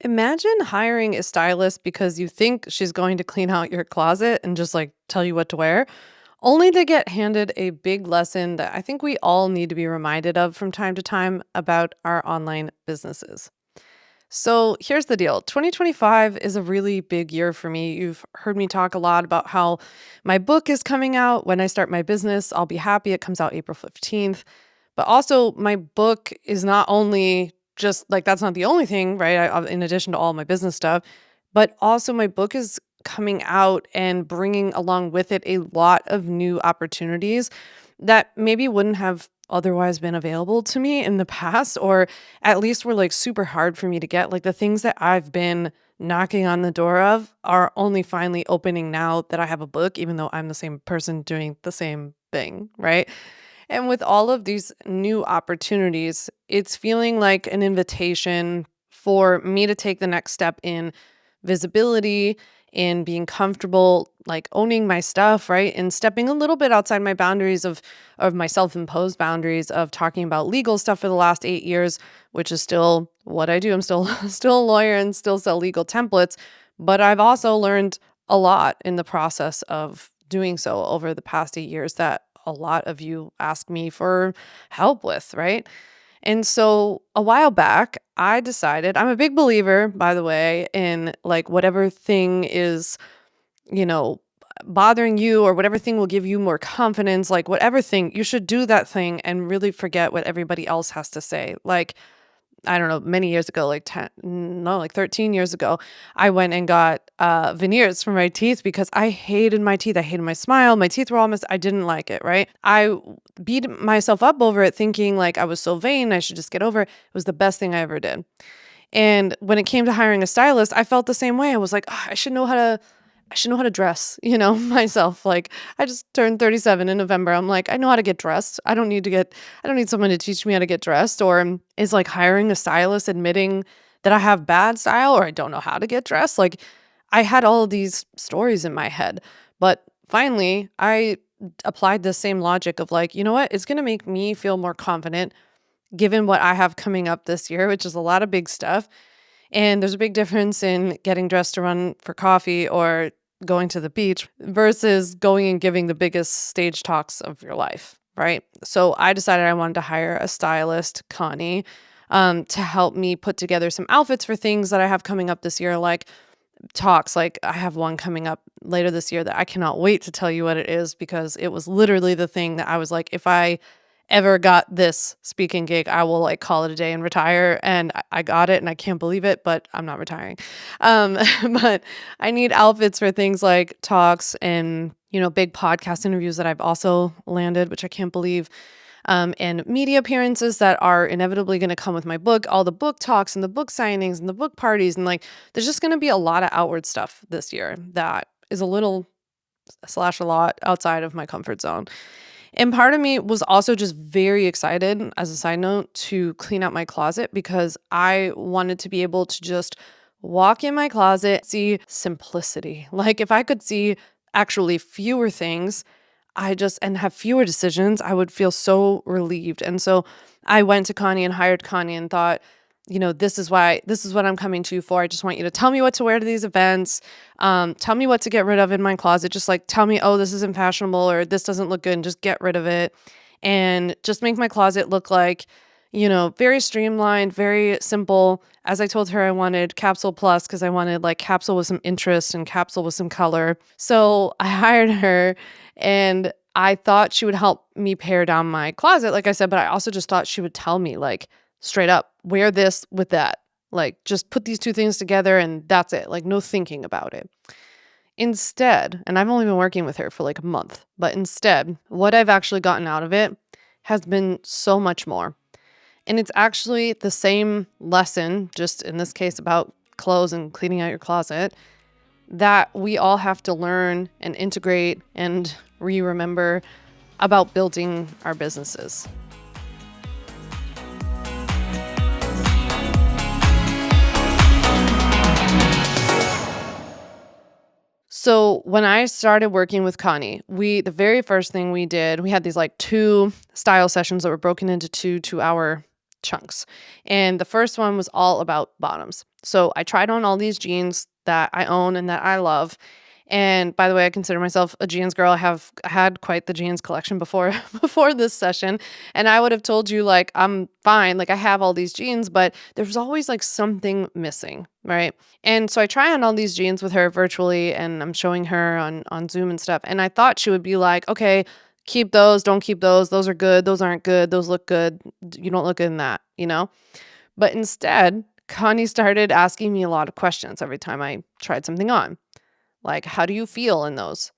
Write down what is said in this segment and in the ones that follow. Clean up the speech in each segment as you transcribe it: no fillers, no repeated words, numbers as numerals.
Imagine hiring a stylist because you think she's going to clean out your closet and just like tell you what to wear, only to get handed a big lesson that I think we all need to be reminded of from time to time about our online businesses. So here's the deal. 2025 is a really big year for me. You've heard me talk a lot about how my book is coming out. When I start my business, I'll be happy. It comes out April 15th. But also, my book is not only just like that's not the only thing, right? In addition to all my business stuff, but also my book is coming out and bringing along with it a lot of new opportunities that maybe wouldn't have otherwise been available to me in the past, or at least were like super hard for me to get. Like the things that I've been knocking on the door of are only finally opening now that I have a book, even though I'm the same person doing the same thing, right? And with all of these new opportunities, it's feeling like an invitation for me to take the next step in visibility, in being comfortable, like owning my stuff, right? And stepping a little bit outside my boundaries of my self-imposed boundaries of talking about legal stuff for the last 8 years, which is still what I do. I'm still still a lawyer and still sell legal templates, but I've also learned a lot in the process of doing so over the past 8 years that a lot of you ask me for help with, right? And so a while back, I decided, I'm a big believer, by the way, in like whatever thing is, you know, bothering you or whatever thing will give you more confidence, like whatever thing, you should do that thing and really forget what everybody else has to say. Like, I don't know, many years ago, like 10, no, like 13 years ago, I went and got veneers for my teeth because I hated my teeth. I hated my smile. My teeth were almost, I didn't like it, right? Beat myself up over it thinking like I was so vain, I should just get over it. It was the best thing I ever did. And when it came to hiring a stylist, I felt the same way. I was like, "Ah, I should know how to dress, myself. Like I just turned 37 in November. I'm like, I know how to get dressed. I don't need someone to teach me how to get dressed. Or is like hiring a stylist admitting that I have bad style or I don't know how to get dressed. Like I had all of these stories in my head. But finally, I applied the same logic of like, you know what? It's going to make me feel more confident given what I have coming up this year, which is a lot of big stuff. And there's a big difference in getting dressed to run for coffee or going to the beach versus going and giving the biggest stage talks of your life, right? So I decided I wanted to hire a stylist, Connie, to help me put together some outfits for things that I have coming up this year, like talks. Like I have one coming up later this year that I cannot wait to tell you what it is because it was literally the thing that I was like, if I ever got this speaking gig, I will like call it a day and retire. And I got it and I can't believe it, but I'm not retiring. Um, but I need outfits for things like talks and, big podcast interviews that I've also landed, which I can't believe. And media appearances that are inevitably going to come with my book, all the book talks and the book signings and the book parties. And like, there's just going to be a lot of outward stuff this year that is a little slash a lot outside of my comfort zone. And part of me was also just very excited, as a side note, to clean out my closet because I wanted to be able to just walk in my closet, see simplicity. Like if I could see actually fewer things, and have fewer decisions, I would feel so relieved. And so I went to Connie and hired Connie and thought, this is what I'm coming to you for. I just want you to tell me what to wear to these events. Tell me what to get rid of in my closet. Just like tell me, oh, this isn't fashionable or this doesn't look good and just get rid of it. And just make my closet look like, very streamlined, very simple. As I told her, I wanted capsule plus because I wanted like capsule with some interest and capsule with some color. So I hired her and I thought she would help me pare down my closet, like I said, but I also just thought she would tell me like straight up, wear this with that. Like just put these two things together and that's it. Like no thinking about it. Instead, and I've only been working with her for like a month, but instead, what I've actually gotten out of it has been so much more. And it's actually the same lesson, just in this case about clothes and cleaning out your closet, that we all have to learn and integrate and remember about building our businesses. So when I started working with Connie, the very first thing we did, we had these like two style sessions that were broken into two 2-hour chunks. And the first one was all about bottoms. So I tried on all these jeans that I own and that I love. And by the way, I consider myself a jeans girl. I had quite the jeans collection before before this session, and I would have told you like I'm fine, like I have all these jeans, but there's always like something missing, right? And so I try on all these jeans with her virtually, and I'm showing her on Zoom and stuff. And I thought she would be like, "Okay, keep those, don't keep those. Those are good, those aren't good, those look good. You don't look good in that, you know?" But instead, Connie started asking me a lot of questions every time I tried something on. Like, how do you feel in those?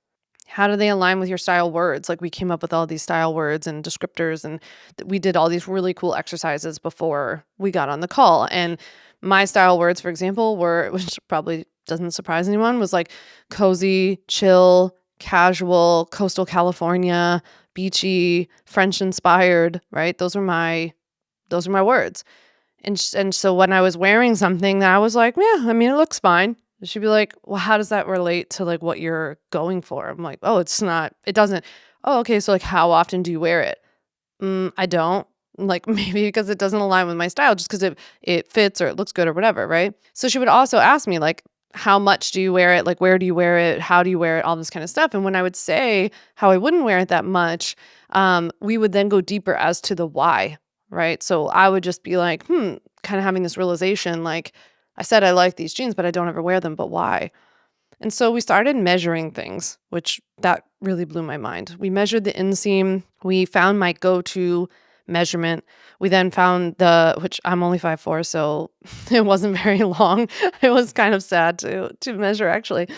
How do they align with your style words? Like, we came up with all these style words and descriptors, and we did all these really cool exercises before we got on the call. And my style words, for example, were, which probably doesn't surprise anyone, was like cozy, chill, casual, coastal California, beachy, French inspired, right? Those are my words. And so when I was wearing something that I was like, "Yeah, I mean, it looks fine." She'd be like, "Well, how does that relate to, like, what you're going for?" I'm like, "Oh, it's not it doesn't." "Oh, okay, so, like, how often do you wear it?" I don't." Like, maybe because it doesn't align with my style just because it fits or it looks good or whatever, right? So she would also ask me, like, "How much do you wear it? Like, where do you wear it? How do you wear it?" All this kind of stuff, and when I would say how I wouldn't wear it that much, we would then go deeper as to the why, right? So I would just be like, kinda having this realization, like, I said I like these jeans, but I don't ever wear them, but why? And so we started measuring things, which that really blew my mind. We measured the inseam. We found my go-to measurement. We then found which I'm only 5'4", so it wasn't very long. It was kind of sad to measure actually.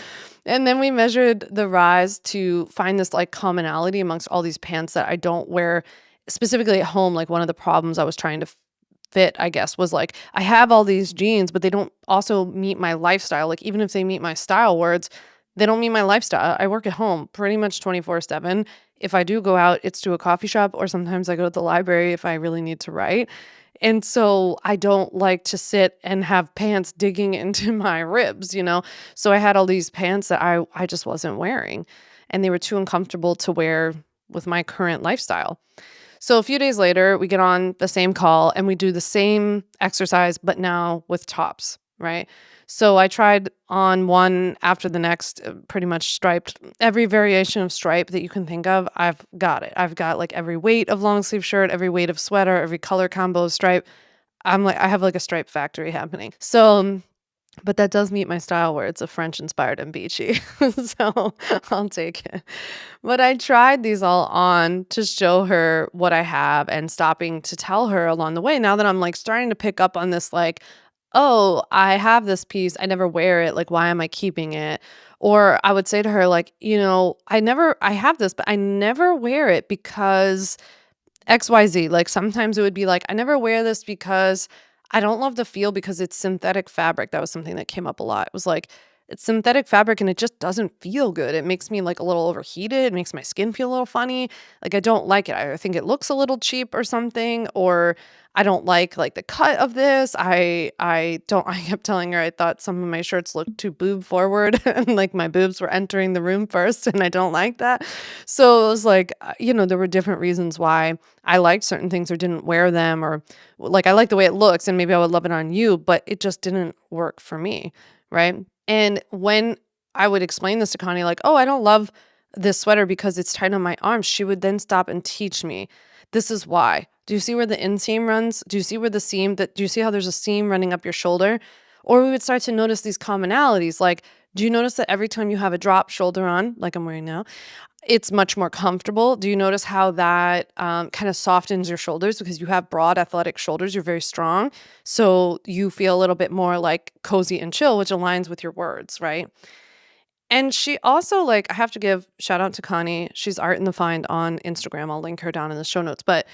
And then we measured the rise to find this like commonality amongst all these pants that I don't wear specifically at home. Like one of the problems I was trying to fit, I guess, was like I have all these jeans, but they don't also meet my lifestyle. Like even if they meet my style words, they don't meet my lifestyle. I work at home pretty much 24/7. If I do go out, it's to a coffee shop or sometimes I go to the library if I really need to write. And so I don't like to sit and have pants digging into my ribs, you know? So I had all these pants that I just wasn't wearing and they were too uncomfortable to wear with my current lifestyle. So a few days later, we get on the same call and we do the same exercise, but now with tops, right? So I tried on one after the next, pretty much striped. Every variation of stripe that you can think of, I've got it. I've got like every weight of long sleeve shirt, every weight of sweater, every color combo of stripe. I have like a stripe factory happening. So but that does meet my style where it's a French inspired and beachy. So I'll take it. But I tried these all on to show her what I have and stopping to tell her along the way. Now that I'm like starting to pick up on this, like, oh, I have this piece. I never wear it. Like, why am I keeping it? Or I would say to her, like, I have this, but I never wear it because XYZ. Like sometimes it would be like, I never wear this because I don't love the feel because it's synthetic fabric. That was something that came up a lot. It was like, it's synthetic fabric and it just doesn't feel good. It makes me like a little overheated. It makes my skin feel a little funny. Like I don't like it. I think it looks a little cheap or something, or I don't like the cut of this. I don't I kept telling her I thought some of my shirts looked too boob forward and like my boobs were entering the room first and I don't like that. So it was like, there were different reasons why I liked certain things or didn't wear them, or like I like the way it looks and maybe I would love it on you, but it just didn't work for me, right? And when I would explain this to Connie, like, oh, I don't love this sweater because it's tight on my arms, she would then stop and teach me, this is why. Do you see where the inseam runs? Do you see where do you see how there's a seam running up your shoulder? Or we would start to notice these commonalities. Like, do you notice that every time you have a drop shoulder on, like I'm wearing now, it's much more comfortable? Do you notice how that kind of softens your shoulders because you have broad athletic shoulders? You're very strong. So you feel a little bit more like cozy and chill, which aligns with your words, right? And she also, like, I have to give shout out to Connie. She's Art in the Find on Instagram. I'll link her down in the show notes. But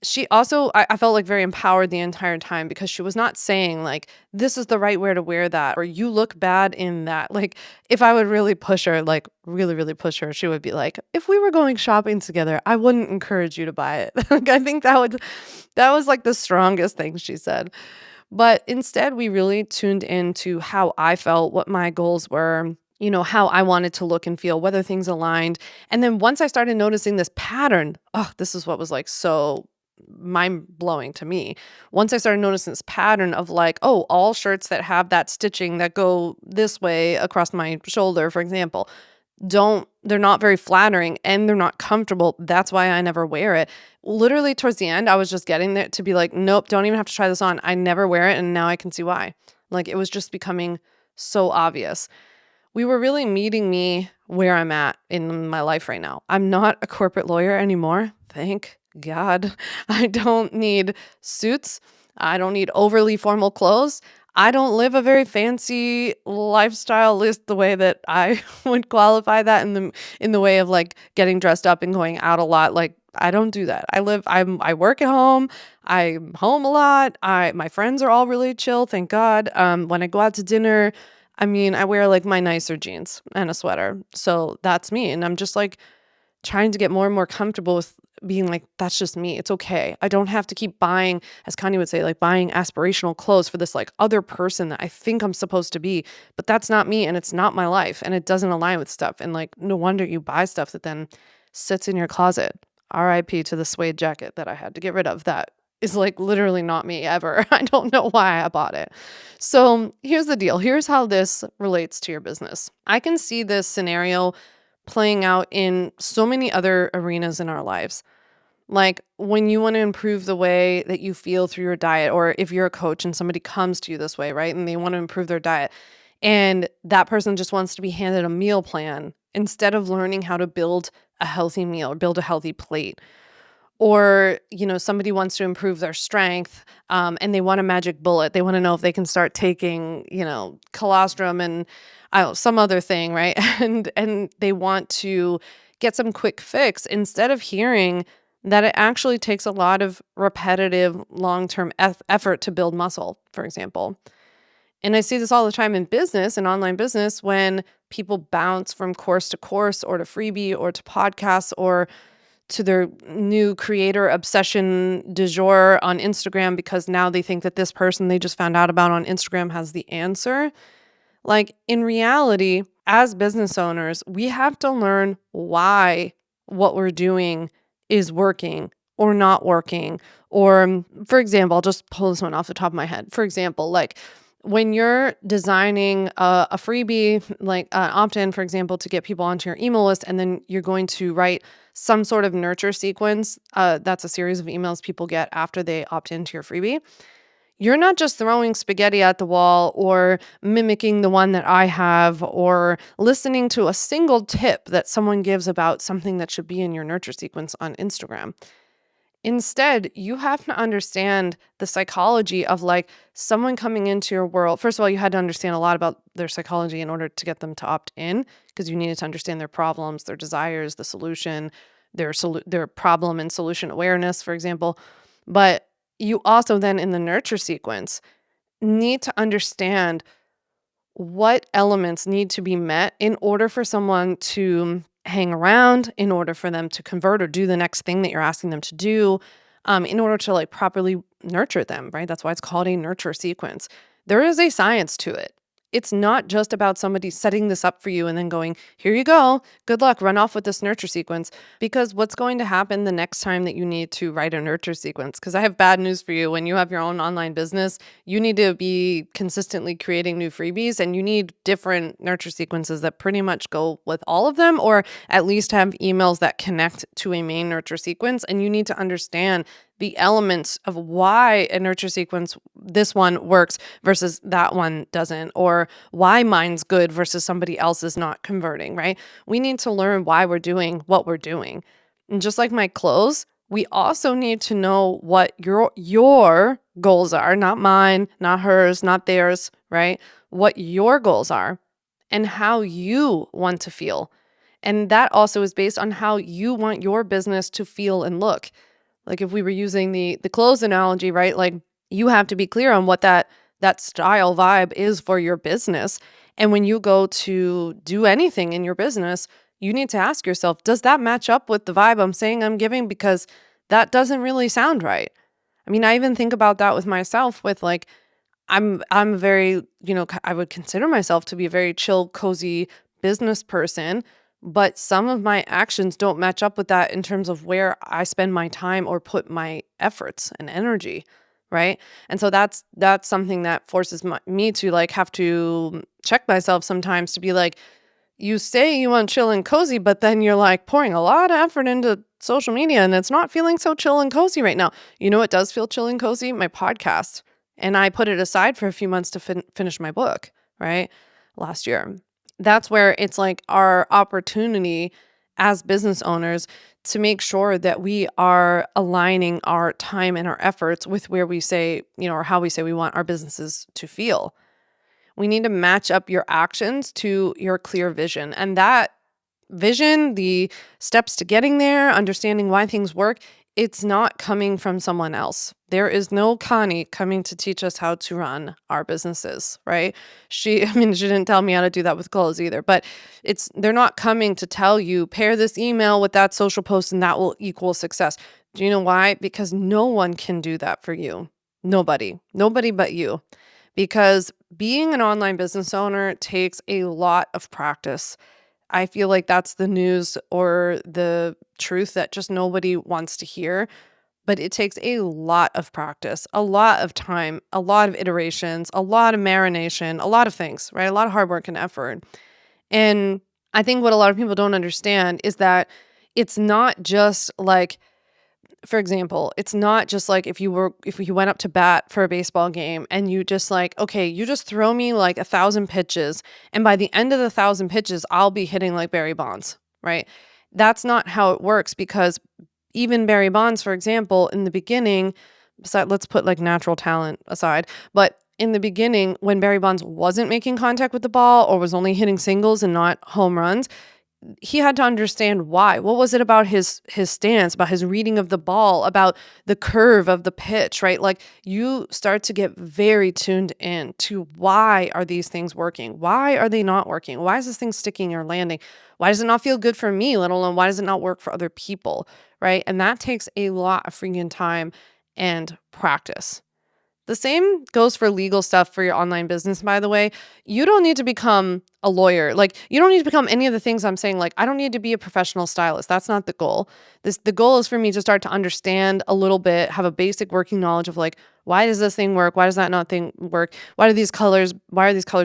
she also, I felt like very empowered the entire time because she was not saying like, this is the right way to wear that, or you look bad in that. Like if I would really push her, like really, really push her, she would be like, if we were going shopping together, I wouldn't encourage you to buy it. Like, I think that was like the strongest thing she said. But instead we really tuned into how I felt, what my goals were, how I wanted to look and feel, whether things aligned. And then once I started noticing this pattern, oh, this is what was like so mind-blowing to me. Once I started noticing this pattern of like, oh, all shirts that have that stitching that go this way across my shoulder, for example, they're not very flattering and they're not comfortable. That's why I never wear it. Literally towards the end, I was just getting there to be like, nope, don't even have to try this on. I never wear it, and now I can see why. Like, it was just becoming so obvious. We were really meeting me where I'm at in my life right now. I'm not a corporate lawyer anymore. Thank God. I don't need suits. I don't need overly formal clothes. I don't live a very fancy lifestyle list the way that I would qualify that in the way of like getting dressed up and going out a lot. Like, I don't do that. I work at home. I'm home a lot. My friends are all really chill, thank God. When I go out to dinner, I mean, I wear like my nicer jeans and a sweater. So that's me. And I'm just like trying to get more and more comfortable with being like, that's just me. It's okay. I don't have to keep buying, as Kanye would say, like buying aspirational clothes for this like other person that I think I'm supposed to be. But that's not me, and it's not my life, and it doesn't align with stuff. And like, no wonder you buy stuff that then sits in your closet. RIP to the suede jacket that I had to get rid of. That is like literally not me ever. I don't know why I bought it. So here's the deal. Here's how this relates to your business. I can see this scenario playing out in so many other arenas in our lives. Like when you want to improve the way that you feel through your diet, or if you're a coach and somebody comes to you this way, right? And they want to improve their diet, and that person just wants to be handed a meal plan instead of learning how to build a healthy meal or build a healthy plate. Or, somebody wants to improve their strength, and they want a magic bullet. They want to know if they can start taking, colostrum and some other thing, right? And they want to get some quick fix instead of hearing that it actually takes a lot of repetitive, long-term effort to build muscle, for example. And I see this all the time in business and online business when people bounce from course to course or to freebie or to podcasts or to their new creator obsession du jour on Instagram because now they think that this person they just found out about on Instagram has the answer. Like in reality, as business owners, we have to learn why what we're doing is working or not working. Or, for example, I'll just pull this one off the top of my head. For example, like when you're designing a freebie, like opt-in, for example, to get people onto your email list, and then you're going to write some sort of nurture sequence, that's a series of emails people get after they opt into your freebie. You're not just throwing spaghetti at the wall or mimicking the one that I have or listening to a single tip that someone gives about something that should be in your nurture sequence on Instagram. Instead, you have to understand the psychology of like someone coming into your world. First of all, you had to understand a lot about their psychology in order to get them to opt in, because you needed to understand their problems, their desires, the solution, their problem and solution awareness, for example. But you also then in the nurture sequence need to understand what elements need to be met in order for someone to hang around, in order for them to convert or do the next thing that you're asking them to do, in order to like properly nurture them, right? That's why it's called a nurture sequence. There is a science to it. It's not just about somebody setting this up for you and then going, here you go, good luck, run off with this nurture sequence. Because what's going to happen the next time that you need to write a nurture sequence? Because I have bad news for you. When you have your own online business, you need to be consistently creating new freebies, and you need different nurture sequences that pretty much go with all of them, or at least have emails that connect to a main nurture sequence. And you need to understand the elements of why a nurture sequence, this one works versus that one doesn't, or why mine's good versus somebody else is not converting, right? We need to learn why we're doing what we're doing. And just like my clothes, we also need to know what your goals are, not mine, not hers, not theirs, right? What your goals are and how you want to feel. And that also is based on how you want your business to feel and look. Like if we were using the clothes analogy, right? Like you have to be clear on what that style vibe is for your business. And when you go to do anything in your business, you need to ask yourself, does that match up with the vibe I'm saying I'm giving? Because that doesn't really sound right. I mean, I even think about that with myself with like, I'm very, I would consider myself to be a very chill, cozy business person, but some of my actions don't match up with that in terms of where I spend my time or put my efforts and energy, right? And so that's something that forces me to like have to check myself sometimes to be like, you say you want chill and cozy, but then you're like pouring a lot of effort into social media and it's not feeling so chill and cozy right now. You know what does feel chill and cozy? My podcast. And I put it aside for a few months to finish my book, right? Last year. That's where it's like our opportunity as business owners to make sure that we are aligning our time and our efforts with where we say, or how we say we want our businesses to feel. We need to match up your actions to your clear vision. And that vision, the steps to getting there, understanding why things work, it's not coming from someone else. There is no Connie coming to teach us how to run our businesses, right? She didn't tell me how to do that with clothes either, but they're not coming to tell you, pair this email with that social post and that will equal success. Do you know why? Because no one can do that for you. Nobody but you. Because being an online business owner takes a lot of practice. I feel like that's the news or the truth that just nobody wants to hear. But it takes a lot of practice, a lot of time, a lot of iterations, a lot of marination, a lot of things, right? A lot of hard work and effort. And I think what a lot of people don't understand is that it's not just like, for example, it's not just like if you went up to bat for a baseball game and you just like, okay, you just throw me like 1,000 pitches, and by the end of the 1,000 pitches, I'll be hitting like Barry Bonds, right? That's not how it works, because even Barry Bonds, for example, in the beginning, let's put like natural talent aside, but in the beginning, when Barry Bonds wasn't making contact with the ball or was only hitting singles and not home runs, he had to understand why. What was it about his stance, about his reading of the ball, about the curve of the pitch, right? Like, you start to get very tuned in to why are these things working? Why are they not working? Why is this thing sticking or landing? Why does it not feel good for me, let alone why does it not work for other people, right? And that takes a lot of freaking time and practice. The same goes for legal stuff for your online business, by the way. You don't need to become a lawyer. Like, you don't need to become any of the things I'm saying. Like, I don't need to be a professional stylist. That's not the goal. The goal is for me to start to understand a little bit, have a basic working knowledge of like, why does this thing work? Why does that not thing work? Why are these colors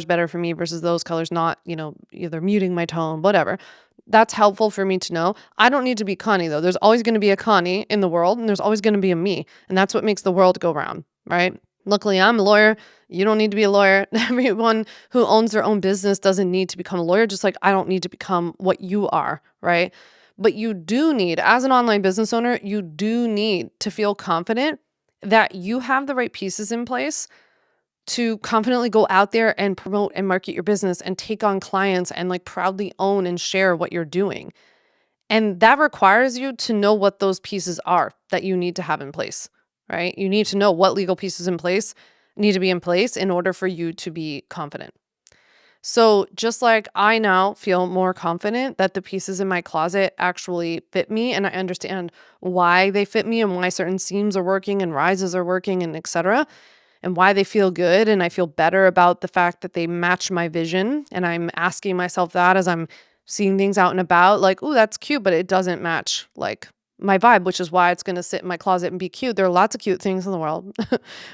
better for me versus those colors not, either muting my tone, whatever. That's helpful for me to know. I don't need to be Connie though. There's always going to be a Connie in the world, and there's always going to be a me. And that's what makes the world go round, right? Luckily, I'm a lawyer. You don't need to be a lawyer. Everyone who owns their own business doesn't need to become a lawyer, just like I don't need to become what you are, right? But you do need, as an online business owner, you do need to feel confident that you have the right pieces in place to confidently go out there and promote and market your business and take on clients and like proudly own and share what you're doing. And that requires you to know what those pieces are that you need to have in place, right? You need to know what legal pieces need to be in place in order for you to be confident. So just like I now feel more confident that the pieces in my closet actually fit me and I understand why they fit me and why certain seams are working and rises are working and etc. and why they feel good, and I feel better about the fact that they match my vision, and I'm asking myself that as I'm seeing things out and about, like, "Ooh, that's cute, but it doesn't match like my vibe," which is why it's going to sit in my closet and be cute. There are lots of cute things in the world,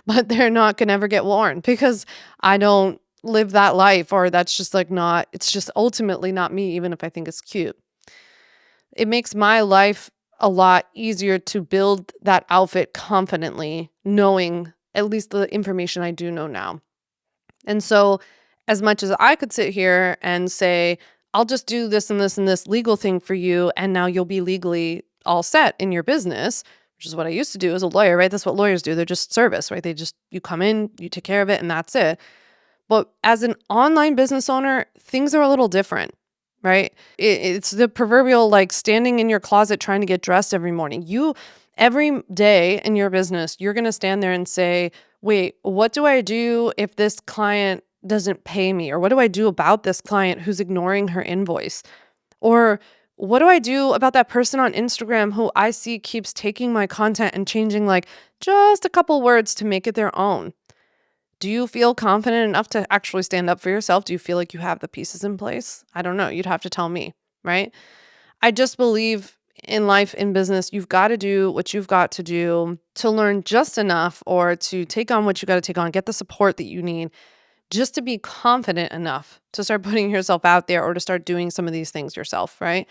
but they're not going to ever get worn because I don't live that life, or that's just like not, it's just ultimately not me, even if I think it's cute. It makes my life a lot easier to build that outfit confidently, knowing at least the information I do know now. And so, as much as I could sit here and say, I'll just do this and this and this legal thing for you, and now you'll be legally all set in your business, which is what I used to do as a lawyer, right? That's what lawyers do. They're just service, right? You come in, you take care of it, and that's it. But as an online business owner, things are a little different, right? It's the proverbial like standing in your closet trying to get dressed every morning. Every day in your business, you're going to stand there and say, wait, what do I do if this client doesn't pay me? Or what do I do about this client who's ignoring her invoice? Or what do I do about that person on Instagram who I see keeps taking my content and changing like just a couple words to make it their own? Do you feel confident enough to actually stand up for yourself? Do you feel like you have the pieces in place? I don't know. You'd have to tell me. right? I just believe in life, in business, you've got to do what you've got to do to learn just enough or to take on what you got to take on, get the support that you need just to be confident enough to start putting yourself out there or to start doing some of these things yourself, right?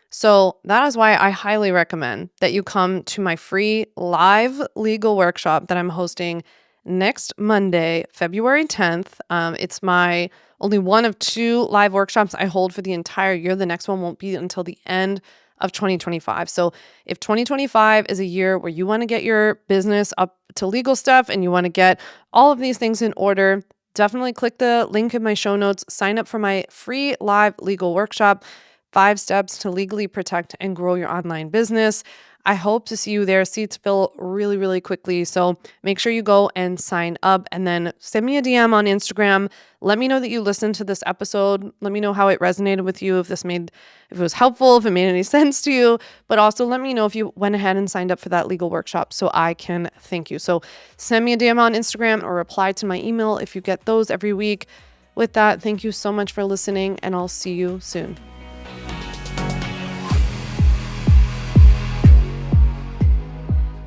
So that is why I highly recommend that you come to my free live legal workshop that I'm hosting next Monday, February 10th. It's my only one of 2 live workshops I hold for the entire year. The next one won't be until the end of 2025. So if 2025 is a year where you want to get your business up to legal stuff and you want to get all of these things in order, definitely click the link in my show notes, sign up for my free live legal workshop. 5 steps to legally protect and grow your online business. I hope to see you there. Seats fill really, really quickly. So make sure you go and sign up and then send me a DM on Instagram. Let me know that you listened to this episode. Let me know how it resonated with you, if it was helpful, if it made any sense to you. But also let me know if you went ahead and signed up for that legal workshop so I can thank you. So send me a DM on Instagram or reply to my email if you get those every week. With that, thank you so much for listening, and I'll see you soon.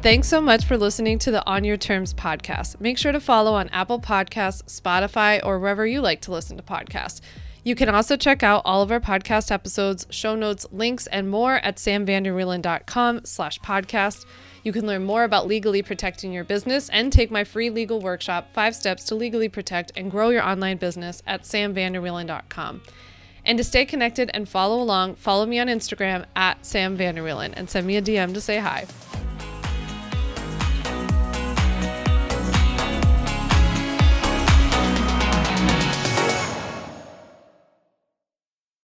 Thanks so much for listening to the On Your Terms podcast. Make sure to follow on Apple Podcasts, Spotify, or wherever you like to listen to podcasts. You can also check out all of our podcast episodes, show notes, links, and more at samvanderwielen.com/podcast. You can learn more about legally protecting your business and take my free legal workshop, 5 Steps to Legally Protect and Grow Your Online Business at samvanderwielen.com. And to stay connected and follow along, follow me on Instagram at samvanderwielen and send me a DM to say hi.